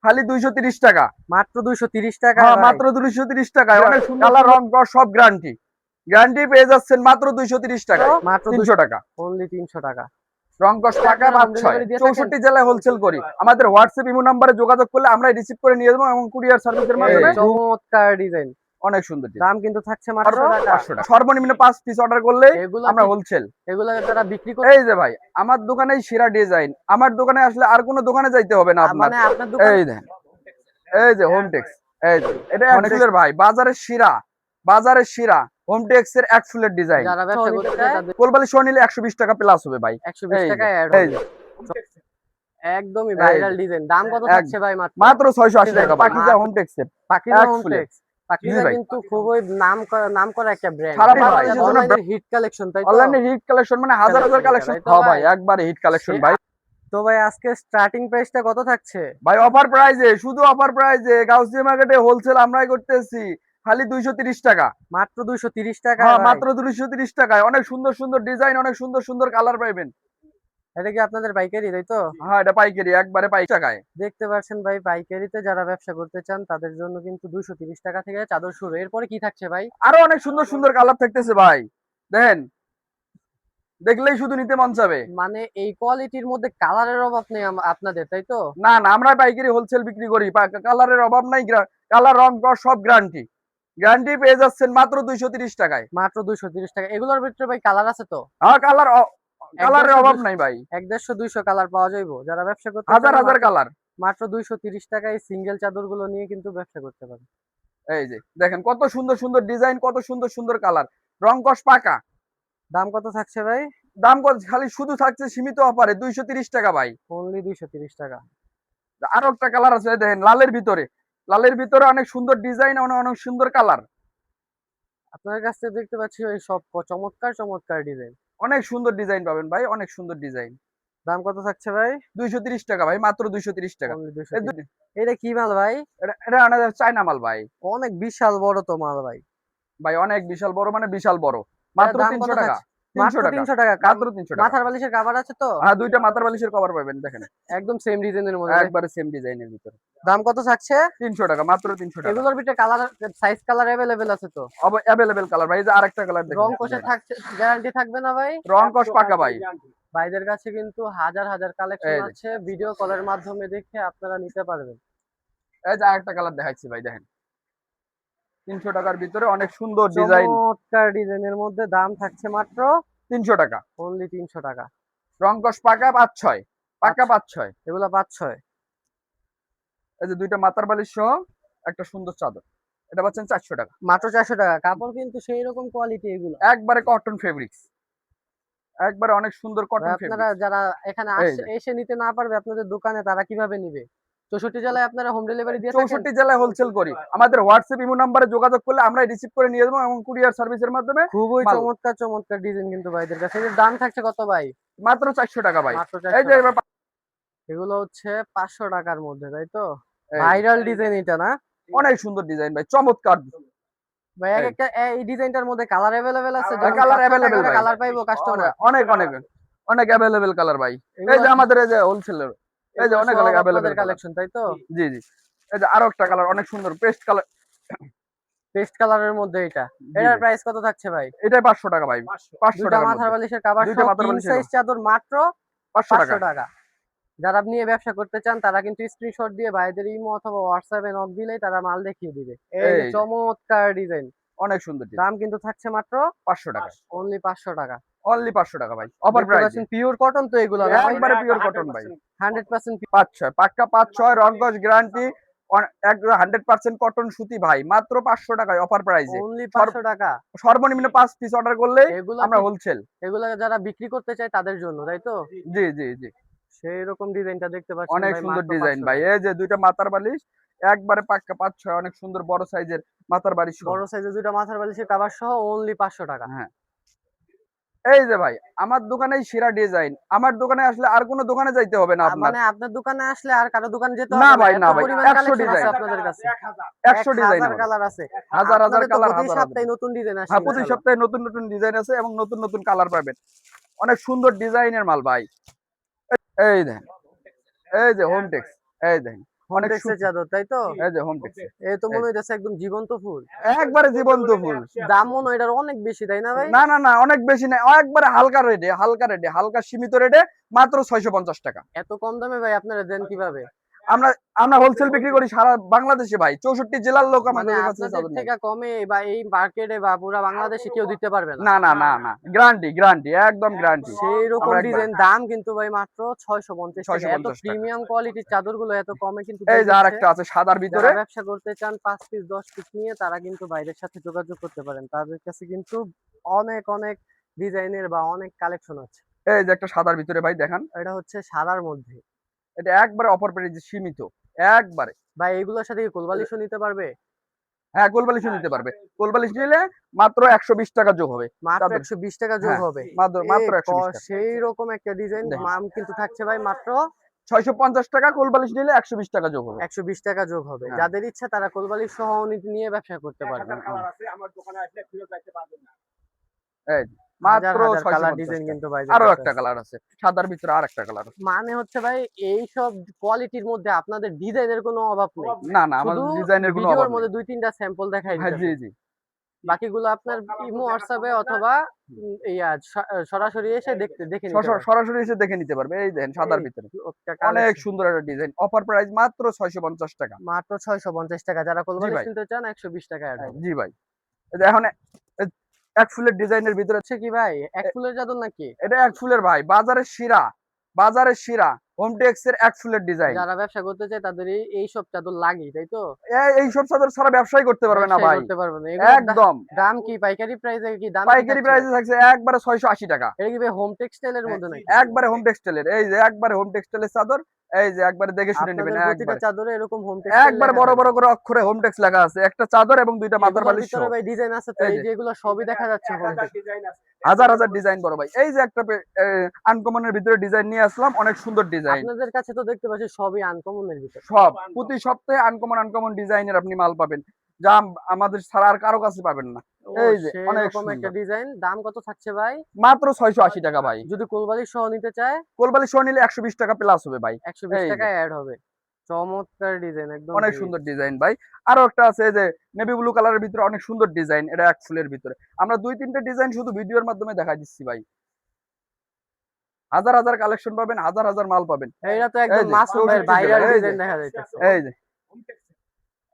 খালি 230 টাকা। মাত্র 230 টাকা। হ্যাঁ, মাত্র 230 টাকায় অনেক সুন্দর কালার, রং সব গ্যারান্টি। গ্যারান্টি পেয়ে যাচ্ছেন মাত্র 230 টাকায়। মাত্র 300 টাকা। অনলি 300 টাকা। রং কস টাকা 5-6 64 জেলায় হোলসেল করি। আমাদের হোয়াটসঅ্যাপ ইমো নম্বরে যোগাযোগ করলে আমরা রিসিভ করে নিয়ে যাবো এবং কুরিয়ার সার্ভিসের মাধ্যমে। চমৎকার ডিজাইন, অনেক সুন্দর ডিজাইন। দাম কিন্তু থাকছে মাত্র 500 টাকা। সর্বনিম্ন 5 পিস অর্ডার করলে আমরা হোলসেল। এগুলো যারা বিক্রি করে, এই যে ভাই আমার দোকানেই সেরা ডিজাইন। আমার দোকানে আসলে আর কোনো দোকানে যাইতে হবে না আপনার। মানে আপনার দোকান এই দেখেন, এই যে হোমটেক্স, এই যে এটা এক ফুলের ভাই, বাজারের শিরা, বাজারের শিরা হোমটেক্স এর এক ফুলের ডিজাইন। যারা ব্যবসা করতে চায় তাদের কোলবালি সহ নিলে 120 টাকা প্লাস হবে ভাই। 120 টাকা অ্যাড এই হবে। যে একদমই ভাইরাল ডিজাইন। দাম কত থাকছে ভাই? মাত্র 680 টাকা। পাকিজা হোমটেক্স এর পাকিজা হোমটেক্স। পাকিজা কিন্তু খুবই নাম করা একটা ব্র্যান্ড। সারা বাংলাদেশের জন্য হিট কালেকশন, তাই তো? অনলাইনে হিট কালেকশন মানে হাজার হাজার কালেকশন। হ্যাঁ ভাই, একবারে হিট কালেকশন ভাই। তো ভাই আজকে স্টার্টিং প্রাইসটা কত থাকছে ভাই? অফার প্রাইজে, শুধু অফার প্রাইজে গাউসিয়া মার্কেটে হোলসেল আমরাই করতেছি খালি 230 টাকা। মাত্র 230 টাকা। হ্যাঁ, মাত্র 230 টাকায় অনেক সুন্দর সুন্দর ডিজাইন, অনেক সুন্দর সুন্দর কালার পাবেন। এটা কি আপনাদের পাইকারি, তাই তো? হ্যাঁ, এটা পাইকারি, একবারে টাকায় দেখতে পাচ্ছেন ভাই, পাইকারিতে যারা ব্যবসা করতে চান তাদের জন্য কিন্তু 230 টাকা থেকে চাদর শুরু। এরপরে কি থাকছে ভাই? আরো অনেক সুন্দর সুন্দর কালার থাকতেছে ভাই, দেখেন দেখলেই শুধু নিতে মন চাবে। মানে এই কোয়ালিটির মধ্যে কালারের অভাব নেই আপনাদের, তাই তো? না না, আমরা পাইকারি হোলসেল বিক্রি করি, কালারের অভাব নাই। কালার, রং সব গ্যারান্টি। গ্যারান্টি পেয়ে যাচ্ছেন মাত্র 230 টাকায়। মাত্র 230 টাকা। এগুলোর ভিতরে ভাই কালার আছে তো? হ্যাঁ, কালারের অভাব নাই ভাই। 150 200 কালার পাওয়া যাইবো। যারা ব্যবসা করতে হাজার হাজার কালার। মাত্র 230 টাকায় সিঙ্গেল চাদর গুলো নিয়ে কিন্তু ব্যবসা করতে পারে। এই যে দেখেন কত সুন্দর সুন্দর ডিজাইন, কত সুন্দর সুন্দর কালার, রং কস পাকা। দাম কত থাকছে ভাই? দাম কত? খালি শুধু থাকছে সীমিত অফারে 230 টাকা ভাই। অনলি 230 টাকা। আরো একটা কালার আছে দেখেন, লালের ভিতরে, লালের ভিতরে অনেক সুন্দর ডিজাইন, অনেক সুন্দর কালার। আপনার কাছ থেকে দেখতে পাচ্ছি ওই সব চমৎকার চমৎকার ডিজাইন। অনেক সুন্দর ডিজাইন পাবেন ভাই, অনেক সুন্দর ডিজাইন। দাম কত থাকছে ভাই? 230 টাকা ভাই, মাত্র 230 টাকা। এটা কি মাল ভাই? এটা চায়না মাল ভাই। অনেক বিশাল বড় তো মাল ভাই। ভাই অনেক বিশাল বড়, মানে বিশাল বড়। মাত্র 300 টাকা। 300 টাকা। মাত্র 300 টাকা। মাথার বালিশের কভার আছে তো? হ্যাঁ, দুইটা মাথার বালিশের কভার পাবেন, দেখেন একদম সেম ডিজাইনের মধ্যে, একবারে সেম ডিজাইনের ভিতরে। দাম কত থাকছে? 300 টাকা, মাত্র 300 টাকা। এগুলোর ভিতরে কালার, সাইজ কালার अवेलेबल আছে তো? अवेलेबल কালার ভাই। এই যে আরেকটা কালার দেখেন। রং কষে থাকছে, গ্যারান্টি থাকবে না ভাই? রং কষ পাকা ভাই। ভাইদের কাছে কিন্তু হাজার হাজার কালেকশন আছে, ভিডিও কলের মাধ্যমে দেখে আপনারা নিতে পারবেন। এই যে আরেকটা কালার দেখাচ্ছি ভাই, দেখেন 300 টাকার ভিতরে অনেক সুন্দর ডিজাইন। চমৎকার ডিজাইনের মধ্যে দাম থাকছে মাত্র 300 টাকা। অনলি 300 টাকা। রং কষ পাকা 5-6, পাকা 5-6। এগুলা 5-6। এই যে দুইটা মাথার বালিশ সহ একটা সুন্দর চাদর, এটা পাচ্ছেন 400 টাকা। মাত্র 400 টাকা। কাপড় কিন্তু সেই রকম কোয়ালিটি, এগুলো একবারে কটন ফেব্রিক্স, একবারে অনেক সুন্দর কটন ফেব্রিক্স। আপনারা যারা এখানে এসে নিতে না পারবে আপনাদের দোকানে, তারা কিভাবে নিবে? 64 জেলায় আপনারা হোম ডেলিভারি দিয়ে থাকেন? 64 জেলায় হোলসেল করি। আমাদের হোয়াটসঅ্যাপ ইমো নম্বরে যোগাযোগ করলে আমরা রিসিভ করে নিয়ে যাবো এবং কুরিয়ার সার্ভিসের মাধ্যমে। খুবই চমৎকার চমৎকার ডিজাইন কিন্তু ভাইদের কাছে। এর দাম থাকছে কত ভাই? মাত্র 400 টাকা ভাই। এই যে এগুলো হচ্ছে 500 টাকার মধ্যে, তাই তো? ভাইরাল ডিজাইন এটা না? অনেক সুন্দর ডিজাইন ভাই, চমৎকার ভাই। একটা এই ডিজাইনটার মধ্যে কালার अवेलेबल আছে? কালার अवेलेबल ভাই। কালার পাইবো কাস্টমার? অনেক অনেক অনেক अवेलेबल কালার ভাই। এই যে আমাদের এই যে হোলসেলের, এই যে অনেক अवेलेबल কালেকশন, তাই তো? জি জি। এই যে আরো একটা কালার অনেক সুন্দর, পেস্ট কালার, পেস্ট কালারের মধ্যে এটা। এটার প্রাইস কত থাকছে ভাই? এটাই 500 টাকা ভাই। 500 টাকা। মাথার বালিশের কভার সহ কিং সাইজ চাদর মাত্র 500 টাকা। যারা নিয়ে ব্যবসা করতে চান তারা কিন্তু স্ক্রিনশট দিয়ে ভাইদের ইমো অথবা হোয়াটসঅ্যাপে নক দিলেই তারা মাল দেখিয়ে দিবে। এই যে চমৎকার ডিজাইন, অনেক সুন্দর ডিজাইন। দাম কিন্তু থাকছে মাত্র 500 টাকা। অনলি 500 টাকা। অনলি 500 টাকা ভাই। Offer price. পিওর কটন তো এগুলো না ভাই? একবারে পিওর কটন ভাই। 100% 5-6 পাক্কা 5-6 রংকশ গ্যারান্টি, 100% কটন সুতি ভাই। মাত্র 500 টাকায় অফার প্রাইসে। অনলি 500 টাকা। সর্বনিম্ন 5 পিস অর্ডার করলে আমরা হোলসেল। এগুলা যারা বিক্রি করতে চায় তাদের জন্য, তাই তো? জি জি জি। সেই রকম ডিজাইনটা দেখতে পাচ্ছেন অনেক সুন্দর ডিজাইন ভাই। এই যে দুইটা মাথার বালিশ, একবারে পাক্কা 5-6 অনেক সুন্দর বড় সাইজের মাথার বালিশ, বড় সাইজের দুইটা মাথার বালিশের কভার সহ অনলি 500 টাকা। হ্যাঁ। এই যে ভাই আমার দোকানেই সেরা ডিজাইন। আমার দোকানে আসলে আর কোনো দোকানে যাইতে হবে না আপনার। মানে আপনার দোকানে আসলে আর কারো দোকানে যেতে হবে না না ভাই, না ভাই। পরিমাণ 100 কালেকশন ডিজাইন আছে আপনাদের কাছে। 100 ডিজাইন কালার আছে। হাজার হাজার কালার, প্রতি সপ্তাহে নতুন ডিজাইন আসে। হ্যাঁ, প্রতি সপ্তাহে নতুন নতুন ডিজাইন আছে এবং নতুন নতুন কালার পাবেন। অনেক সুন্দর ডিজাইনের মাল ভাই। এই দেখেন, এই যে হোমটেক্স, এই দেখেন হোমটেক্সের চাদর তাই তো? এই যে হোমটেক্স, এই তো মনে হইতাছে একদম জীবন্ত ফুল। একবারে জীবন্ত ফুল। দাম মনে হয় এটার অনেক বেশি তাই না ভাই? না না না, অনেক বেশি না, একবারে হালকা রেটে, হালকা রেটে, হালকা সীমিত রেটে, মাত্র 650 টাকা। এত কম দামে ভাই আপনারা দেন কিভাবে? আমরা আমরা হোলসেল বিক্রি করি সারা বাংলাদেশে ভাই, 64 জেলার লোক মানে আমাদের কাছে আপনাদের চাদর নেয়। থেকে কমে বা এই মার্কেটে বা পুরো বাংলাদেশে কেউ দিতে পারবে না। না না না না, গ্যারান্টি গ্যারান্টি, একদম গ্যারান্টি। সেই রকম আমরা একবার- ডিজাইন, দাম কিন্তু ভাই মাত্র 650 টাকা। এত 650 টাকা। প্রিমিয়াম কোয়ালিটির চাদরগুলো এত কমে কিন্তু এই দিয়ে যে দিচ্ছে। আরেকটা আছে সাদার ভিতরে, যারা ব্যবসা করতে চান 5 পিস 10 পিস নিয়ে তারা কিন্তু বাইরের সাথে যোগাযোগ করতে পারেন। তাদের কাছে কিন্তু অনেক অনেক ডিজাইনের বা অনেক কালেকশন আছে। এই যে একটা সাদার ভিতরে ভাই দেখান, এটা হচ্ছে সাদার মধ্যে। এটা একবারে অফার প্রাইস সীমিত, একবারে। ভাই এগুলোর সাথে কি কোলবালিশও নিতে পারবে? হ্যাঁ, কোলবালিশও নিতে পারবে, কোলবালিশ নিলে মাত্র 120 টাকা যোগ হবে। মাত্র চাদর। 120 টাকা যোগ হ্যাঁ, হবে। মাত্র 120 টাকা। সেই রকম একটা ডিজাইন দেখেন। দাম কিন্তু থাকছে ভাই মাত্র 650 টাকা, কোলবালিশ নিলে 120 টাকা যোগ হবে। 120 টাকা যোগ হবে। হ্যাঁ। যাদের ইচ্ছা তারা কোলবালিশ সহ নিয়ে ব্যবসা করতে পারবে। এই যে, হাজার মাত্র হাজার কালার 650 ডিজাইন টাকা। কিন্তু ভাই আরো একটা কালার আছে, সাদার ভিতরে আরেকটা কালার আছে। মানে হচ্ছে ভাই এইসব কোয়ালিটির মধ্যে আপনাদের ডিজাইনের কোনো অভাব নেই। না না, শুধু আমাদের ডিজাইনের কোনো অভাব ভিডিওর নেই। মধ্যে 2-3টা স্যাম্পল দেখাই হ্যাঁ, জি দিতেছি। জি। বাকিগুলো আপনার ইমো হোয়াটসঅ্যাপে অথবা সরাসরি এসে দেখে নিতে পারবেন। সরাসরি এসে দেখে নিতে পারবে। এই দেখেন সাদার এই ভিতরে একটা অনেক কালেকশন সুন্দর একটা ডিজাইন, অফার প্রাইস মাত্র 650 টাকা। মাত্র 650 টাকা। যারা কোলবালিশ ভাই। কিনতে চান 120 টাকা অ্যাড হবে। জি ভাই। এই যে এখন এক ফুলের ডিজাইনের ভিতরে, হচ্ছে কি ভাই এক ফুলের চাদর নাকি? এটা এক ফুলের ভাই, বাজারের শিরা, বাজারের শিরা, হোমটেক্স এর এক ফুলের ডিজাইন। যারা ব্যবসা করতে চায় তাদের এইসব চাদর লাগেই তাই তো? এইসব চাদর ছাড়া ব্যবসাই করতে পারবে না ব্যবসাই ভাই, করতে পারবে না। এগুলোর একদম। দাম কি পাইকারি প্রাইসে কি দাম কি পাইকারি থাকছে? প্রাইসে থাকছে একবারে 680 টাকা। এটা কি ভাই হোম টেক্সটাইলের মধ্যে নাকি? একবারে হোম টেক্সটাইলের, এই যে একবারে হোম টেক্সটাইলের চাদর, এই যে একবারে দেখে শুনে নেবেন। আপনাদের প্রতিটা একবারে চাদরে এরকম হোম টেক্সটাইল একবারে লেখা বড় থাকবে। বড় করে অক্ষরে হোমটেক্স লেখা আছে, একটা চাদর এবং দুইটা মাথার এগুলোর বালিশ সহ। ভিতরে ভাই ডিজাইন আছে তো এই এই যে যে এগুলো সবই দেখা যাচ্ছে হোম টেক্স। হাজার হাজার ডিজাইন বড় ভাই। এই যে একটা আনকমনের ভিতরে ডিজাইন নিয়ে আসলাম, অনেক সুন্দর ডিজাইন। আপনাদের কাছে তো দেখতে পাচ্ছি সবই আনকমনের ভিতরে। সব প্রতি সপ্তাহে আনকমন আনকমন ডিজাইনের আপনি মাল পাবেন, যা আমাদের ছাড়া আর কারো কাছে পাবেন না। এই যে সেই অনেক রকম একটা সুন্দর, ডিজাইন। দাম কত থাকছে ভাই? মাত্র 680 টাকা ভাই। যদি কোলবালিশ সহ নিতে চায় কোলবালিশ সহ নিলে 120 টাকা প্লাস হবে ভাই। 120 এই টাকা যে অ্যাড হবে। চমৎকার ডিজাইন একদম অনেক হিট। সুন্দর ডিজাইন ভাই। আরো একটা আছে এই যে নেভি ব্লু কালারের ভিতরে অনেক সুন্দর ডিজাইন, এটা এক ফুলের ভিতরে। আমরা 2-3টে ডিজাইন শুধু ভিডিওর মাধ্যমে দেখাই দিচ্ছি ভাই। হাজার হাজার কালেকশন পাবেন, হাজার হাজার মাল পাবেন। এইটা তো এই একদম যে মাসুম ভাইয়ের 64 ভাইরাল এই যে ডিজাইন দেখা যাইতেছে। এই যে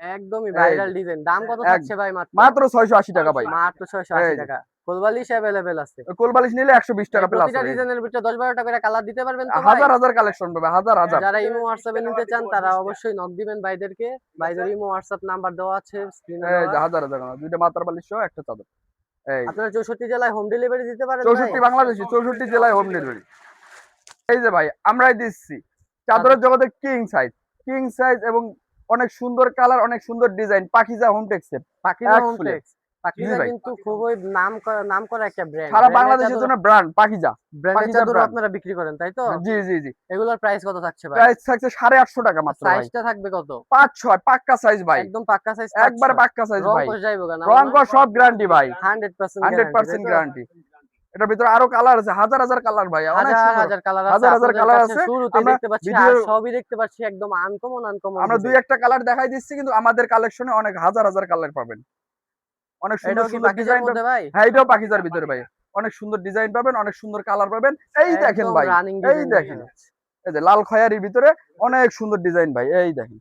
একদমই এই ভাইরাল যে ডিজাইন। দাম কত এক থাকছে ভাই মাত্র? মাত্র 680 টাকা ভাই। মাত্র এই 680 যে টাকা। কোলবালিশ अवेलेबल আছে। কোলবালিশ নিলে 120 টাকা প্লাস প্রতিটা হবে। ডিজাইনের ভিতরে 10-12টা করে কালার দিতে পারবেন তো ভাই? হাজার হাজার কালেকশন পাবে, হাজার হাজার। যারা ইমো হোয়াটসঅ্যাপে নিতে চান তারা অবশ্যই নক দিবেন ভাইদেরকে। ভাইদের ইমো হোয়াটসঅ্যাপ নাম্বার দেওয়া আছে স্ক্রিনে এই যে দেওয়া। হাজার হাজার কালার, দুইটা মাথার বালিশ সহ একটা চাদর। এই আপনারা 64 জেলায় হোম ডেলিভারি দিতে পারেন ভাই? 64 বাংলাদেশে 64 জেলায় হোম ডেলিভারি। এই যে ভাই আমরাই দিচ্ছি চাদরের জগতে কিং সাইজ এবং অনেক সুন্দর কালার, অনেক সুন্দর ডিজাইন, পাখিজা হোমটেক্সের পাখিজা এক হোম ফুলে। টেক্স। পাখিজা ভাই। কিন্তু খুবই নামকরা একটা ব্র্যান্ড। সারা বাংলাদেশের জন্য ব্র্যান্ড পাখিজা। ব্র্যান্ডের পাখিজার চাদর brand। আপনারা বিক্রি করেন তাই তো? জি জি জি। এগুলোর প্রাইস কত থাকছে ভাই? প্রাইস থাকছে 850 টাকা মাত্র ভাই। সাইজটা থাকবে কত? 5-6 পাক্কা সাইজ ভাই, একদম পাক্কা সাইজ। একবারে পাক্কা সাইজ রং ভাই। কষ যাইবো না? রং কস সব গ্যারান্টি ভাই, 100% 100% গ্যারান্টি। এটার ভিতরে আরো কালার আছে, হাজার হাজার কালার ভাই, অনেক হাজার সুন্দর। হাজার কালার আছে। হাজার হাজার আপনাদের কালার কাছে আছে। শুরুতেই আমরা দেখতে পাচ্ছি আর ভিডিও সবই দেখতে পাচ্ছি একদম আনকমন আমরা দুই একটা কালার দেখাই দিচ্ছি, কিন্তু আমাদের কালেকশনে অনেক হাজার হাজার কালার পাবেন। অনেক সুন্দর এটাও কি সুন্দর পাখিজার ডিজাইন মধ্যে পাবেন। ভাই? হ্যাঁ, এটাও পাখিজার ভিতরে ভাই, অনেক সুন্দর ডিজাইন পাবেন, অনেক সুন্দর কালার পাবেন। এই দেখেন ভাই, রানিং এই দেখেন, এই যে লাল খয়েরির ভিতরে অনেক সুন্দর ডিজাইন ভাই, এই দেখেন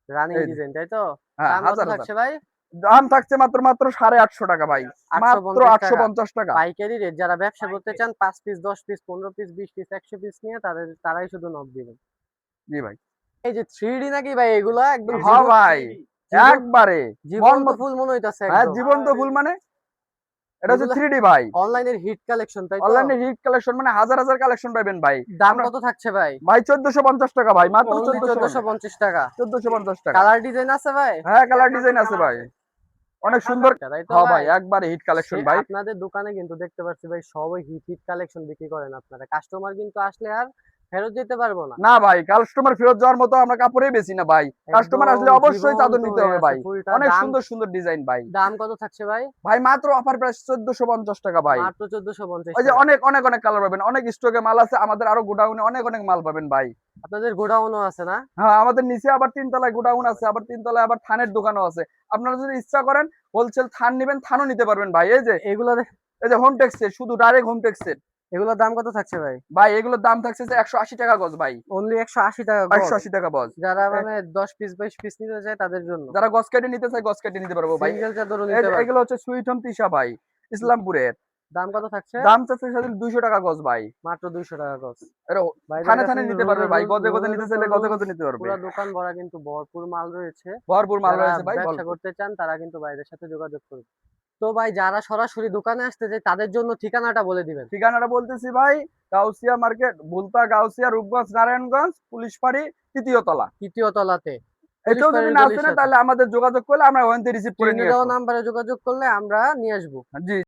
রানিং এই যে। ডিজাইন তাই তো? হ্যাঁ, দাম কত হাজার হাজার। থাকছে ভাই? দাম থাকছে মাত্র 850 টাকা ভাই, মাত্র 850 850 টাকা। পাইকারি রেট। যারা ব্যবসা করতে চান 5 piece 10 piece 15 piece 20 piece 100 piece নিয়ে তারাই শুধু নক দিবেন। জি ভাই। এই যে 3D নাকি ভাই এগুলা একদম হ্যাঁ ভাই, একবারে জীবন্ত ফুল মনে হইতাছে হ্যাঁ, একদম। জীবন্ত ফুল মানে এটা হচ্ছে এগুলা 3D ভাই। অনলাইনের হিট কালেকশন তাই তো? অনলাইনে হিট কালেকশন মানে হাজার হাজার কালেকশন পাবেন ভাই। দাম আমরা- কত থাকছে ভাই? ভাই 1450 টাকা ভাই, মাত্র Only 1450 টাকা। 1450 টাকা। কালার ডিজাইন আছে ভাই? হ্যাঁ, কালার ডিজাইন আছে ভাই, অনেক সুন্দর। তাই তো হ্যাঁ ভাই, ভাই? একবারে হিট কালেকশন ভাই। আপনাদের দোকানে কিন্তু দেখতে পাচ্ছি ভাই সবই হিট কালেকশন বিক্রি করেন আপনারা। কাস্টমার কিন্তু আসলে আর ফেরত দিতে পারবো না। না ভাই, কাস্টমার ফেরত যাওয়ার মতো আমরা কাপড়ই বেশি না ভাই। কাস্টমার আসলে একদম অবশ্যই চাদর জীবন্ত নিতে হয়ে হবে আছে ভাই। ফুলটা। অনেক দাম সুন্দর সুন্দর ডিজাইন ভাই। দাম কত থাকছে ভাই? ভাই মাত্র অফার প্রাইস 1450 টাকা ভাই। মাত্র 1450 ওই যে টাকা। অনেক অনেক অনেক কালার পাবেন, অনেক স্টকে মাল আছে, আমাদের আরো গোডাউনে অনেক অনেক মাল পাবেন ভাই। আপনাদের গোডাউনও আছে না? হ্যাঁ, আমাদের নিচে আবার 3 তলায় গোডাউন আছে, আবার 3 তলায় আবার থানের দোকানও আছে। আপনারা যদি ইচ্ছা করেন হোলসেল থান নিবেন, থানও নিতে পারবেন ভাই। এগুলো এই যে হোম টেক্সের, শুধু ডাইরেক্ট হোম টেক্সের এগুলোর দাম কত থাকছে ভাই? ভাই, এগুলোর দাম থাকছে যে 180 টাকা গজ ভাই। অনলি 180 টাকা গজ। 180 টাকা গজ। যারা এ- মানে 10 পিস 20 পিস নিতে চায় তাদের জন্য। যারা গজ কেটে নিতে চায় গজ কেটে নিতে পারবো ভাই। সিঙ্গেল চাদরও নিতে পারবে। এগুলো হচ্ছে সুইট হোম তিশা ভাই, ইসলামপুরের। দাম কত থাকছে? দাম চাচ্ছে সাথে 200 টাকা গজ ভাই। মাত্র 200 টাকা গজ। এটা ভাইদের থানে কাছে থানে নিতে পারবে ভাই, গজে গজে নিতে চাইলে গজে গজে নিতে পারবে। পুরো দোকান ভরা কিন্তু ভরপুর মাল রয়েছে। ভরপুর মাল যারা রয়েছে ভাই। ব্যবসা করতে চান তারা কিন্তু ভাইদের সাথে যোগাযোগ করুন। তো ভাই যারা সরাসরি দোকানে আসতে চায় তাদের জন্য ঠিকানাটা বলে দিবেন। ঠিকানাটা বলতেছি ভাই, গাউসিয়া মার্কেট, ভুলতা গাউসিয়া, রূপগঞ্জ, নারায়ণগঞ্জ, পুলিশ ফাঁড়ি, 3য় তলা। 3য় তলাতে পুলিশ এটাও যদি ফাঁড়ির না গলির আসেন সাথে। তাহলে আমাদের যোগাযোগ করলে আমরা ওখান থেকে রিসিভ করে স্ক্রিনে নিয়ে দেওয়া আসবো। নাম্বারে যোগাযোগ করলে আমরা নিয়ে আসবো। জি।